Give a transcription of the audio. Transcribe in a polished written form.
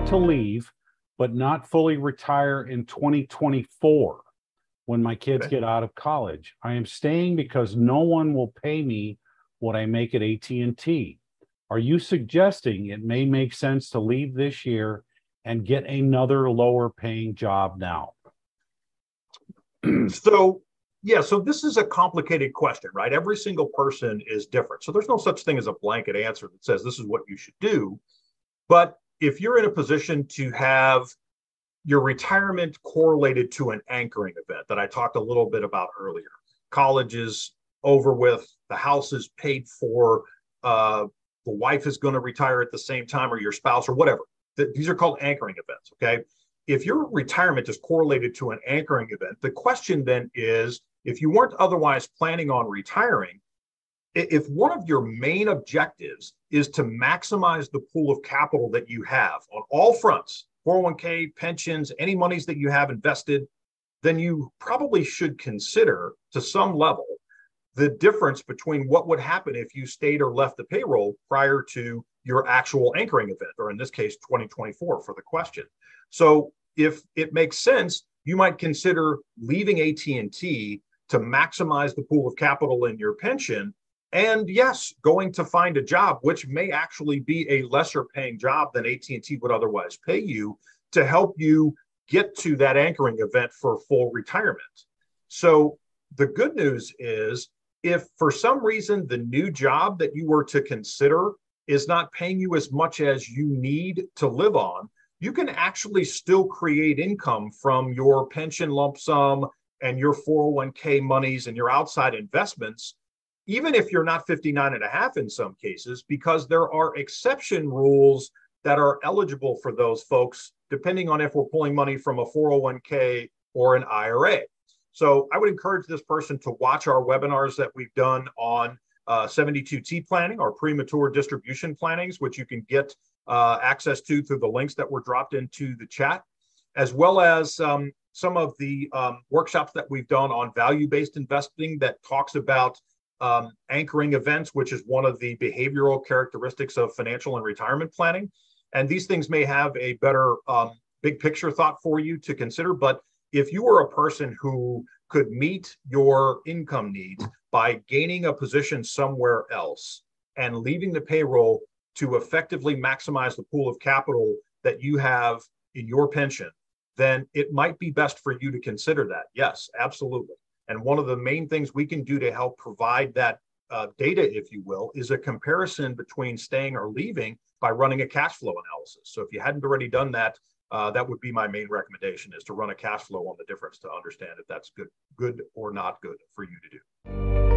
want to leave, but not fully retire in 2024 when my kids get out of college. I am staying because no one will pay me what I make at AT&T. Are you suggesting it may make sense to leave this year and get another lower paying job now? So this is a complicated question, right? Every single person is different. So there's no such thing as a blanket answer that says this is what you should do. But if you're in a position to have your retirement correlated to an anchoring event that I talked a little bit about earlier, college is over with, the house is paid for, the wife is going to retire at the same time, or your spouse, or whatever. These are called anchoring events, okay? If your retirement is correlated to an anchoring event, the question then is, if you weren't otherwise planning on retiring, if one of your main objectives is to maximize the pool of capital that you have on all fronts, 401k, pensions, any monies that you have invested, then you probably should consider to some level the difference between what would happen if you stayed or left the payroll prior to your actual anchoring event, or in this case, 2024 for the question. So if it makes sense, you might consider leaving AT&T to maximize the pool of capital in your pension. And yes, going to find a job, which may actually be a lesser paying job than AT&T would otherwise pay you, to help you get to that anchoring event for full retirement. So the good news is, if for some reason the new job that you were to consider is not paying you as much as you need to live on, you can actually still create income from your pension lump sum and your 401k monies and your outside investments, even if you're not 59 and a half in some cases, because there are exception rules that are eligible for those folks, depending on if we're pulling money from a 401k or an IRA. So I would encourage this person to watch our webinars that we've done on 72T planning, or premature distribution plannings, which you can get access to through the links that were dropped into the chat, as well as some of the workshops that we've done on value-based investing that talks about anchoring events, which is one of the behavioral characteristics of financial and retirement planning. And these things may have a better big picture thought for you to consider. But if you were a person who could meet your income needs by gaining a position somewhere else and leaving the payroll to effectively maximize the pool of capital that you have in your pension, then it might be best for you to consider that. Yes, absolutely. And one of the main things we can do to help provide that data, if you will, is a comparison between staying or leaving by running a cash flow analysis. So if you hadn't already done that, that would be my main recommendation, is to run a cash flow on the difference to understand if that's good or not good for you to do.